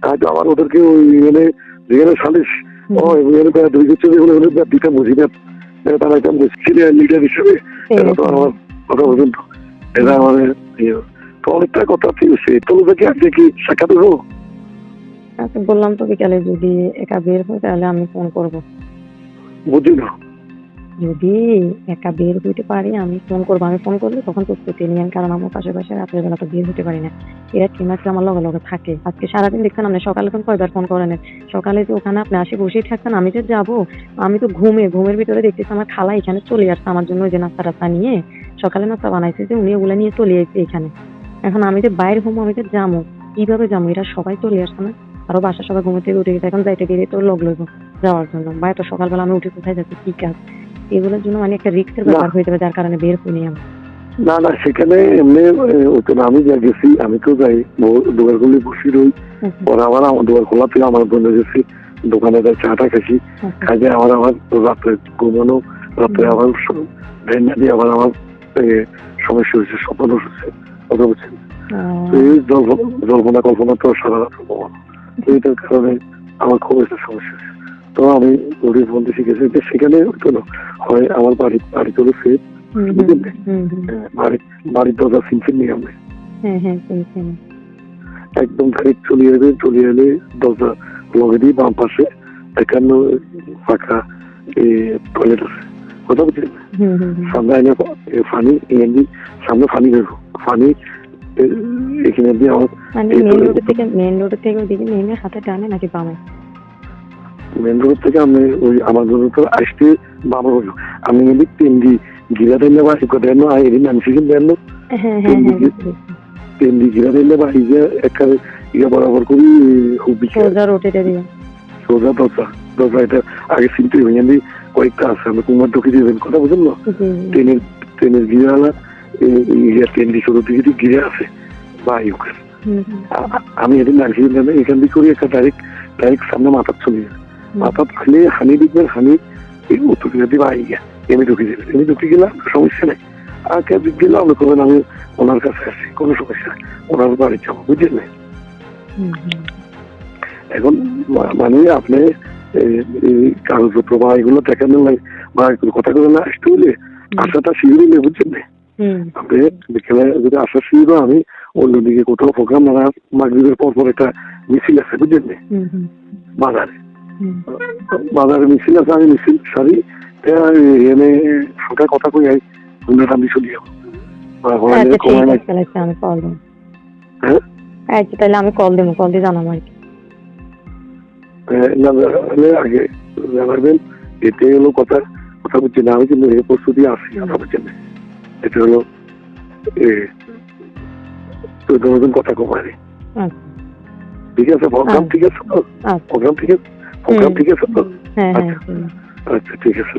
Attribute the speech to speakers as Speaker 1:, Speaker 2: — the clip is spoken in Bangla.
Speaker 1: হয়তো আবার ওদেরকে ওই যেখানে সালিশ দুই হচ্ছে যেগুলো দিতাম বুঝি না, তারা একটা সিনিয়র লিডার হিসেবে এটা তো আমার কথা পর্যন্ত এটা আমাদের তো অনেকটা কথা ঠিক আছে। তোলো কি আজকে কি সাক্ষাৎ দেবো?
Speaker 2: আচ্ছা, বললাম তো বিকালে যদি একা বের হয় তাহলে আমি ফোন করব।
Speaker 1: বুঝি না।
Speaker 2: যদি একা বের হইতে পারি আমি ফোন করবো। আমি ফোন করলে তখন প্রস্তুতি নিয়ে, কারণ আমার পাশে রাতের বেলা তো বের হতে পারি না। এরা কি মাত্র আমার লগে লগে থাকে। আজকে সারাদিন দেখছেন আপনি সকালে তখন কয়বার ফোন করেন। সকালে যে ওখানে আপনি আসে বসেই থাকতেন, আমি যে যাবো, আমি তো ঘুমের ভিতরে দেখতেছি আমার খালা এখানে চলে আসছে আমার জন্য ওই যে নাস্তা টাস্তা নিয়ে, সকালে নাস্তা বানাইছে যে উনি ওগুলা নিয়ে চলে আসছে এখানে। এখন আমি যে বাইরে ঘুমো, আমি যে যাবো কিভাবে যাবো, এরা সবাই চলে আসছে না। আরো বাসার সবাই ঘুমের থেকে উঠে গেছে, এখন যাইতে গেলে তো লগ লইব যাওয়ার জন্য। বা এত সকালবেলা আমি উঠে কোথায় যাচ্ছি, কি কাজ, এগুলোর জন্য মানে একটা রিস্কের ব্যাপার হয়ে যাবে, যার কারণে বের হইনি আমি।
Speaker 1: না না, সেখানে এমনি ওকে আমি যা গেছি, আমি তো যাই দোকান খুলে বসি রই, পরে আবার আমার দোকান খোলা থেকে আমার বন্ধু গেছি দোকানে যাই চাটা খাইছি, খাইতে আমার রাত্রে ঘুমানো, রাত্রে আবার ভ্যান দিয়ে আবার আমার সমস্যা হয়েছে, স্বপ্ন হচ্ছে, কথা বলছেন। এই জল্পনা কল্পনা তো সারা রাত ঘুমানো, এইটার কারণে আমার খুব একটা সমস্যা হয়েছে। তো আমি ওদের বলতে শিখেছি যে সেখানে হয় আমার বাড়ি চলে সেফ, বাড়ির দরজা সিনছেন নি আমি একদম ডাইরেক্ট চলে এলে দরজা লগে দিয়ে বাম পাশে একান্ন ফাঁকা টয়লেট আছে, কথা বলছেন। সামনে আইনে ফানি এমনি সামনে ফানি বেরো, ফানি এখানে দিয়ে আমার
Speaker 2: মেন রোড থেকে ওইদিকে নেমে হাতে টানে নাকি বামে?
Speaker 1: মেন রোড থেকে আমি ওই আমার জন্য তো আসতে বামে হলো, আমি এমনি তেন্দি গিরা দেন বা দেন এদিন আনছিলেন দেন তেন্দি গিরা দিলে বা একটা বরাবর করি
Speaker 2: সোজা রোটেটা দিয়ে
Speaker 1: সোজা দরজা এটা আগে চিনতে হবে, কয়েকটা আছে আমরা কুমার ঢুকে দিবেন, কথা বুঝলেন না। ট্রেনের গিরাওয়ালা ট্রেনটি ছোট দিকে গিরে আছে বা আমি এদিন আনছিলেন এখান থেকে করি একটা ডাইরেক্ট সামনে মাথার চলে যাবে, মাথা থাকলে হানি দিবেন, হানি উত্তর দিকে দিবে আই গিয়া এমনি ঢুকে দেবেন, এমনি ঢুকে গেলাম সমস্যা নেই। আর ক্যাব গেলাম আপনি করবেন আমি ওনার কাছে আসি, কোনো সমস্যা নেই, ওনার বাড়ি যাবো, বুঝলেন না। এখন মানে আপনি কাগজপত্র বা এগুলো দেখানো নাই বা কথা করে না আসতে হলে আশাটা শিখে নিলে, বুঝছেন না। আপনি বিকেলে যদি আশা শিখবো, আমি অন্যদিকে কোথাও প্রোগ্রাম মাগরিবের পর একটা মিছিল আছে, বুঝলেন না, বাজারে মিছিল আছে, আমি মিছিল সারি এনে সোটা কথা কই আই ঘুমটা আমি চলে যাবো।
Speaker 2: তাহলে আমি কল দেবো, কল দিয়ে জানাবো আর কি।
Speaker 1: আগে জানাবেন, এতে হলো কথা বলছি না, আমি কিন্তু এই প্রস্তুতি আসি, কথা বলছেন না। এটা হলো কথা কমারে, ঠিক আছে, প্রোগ্রাম ঠিক আছে তো, প্রোগ্রাম ঠিক আছে তো, আচ্ছা ঠিক আছে।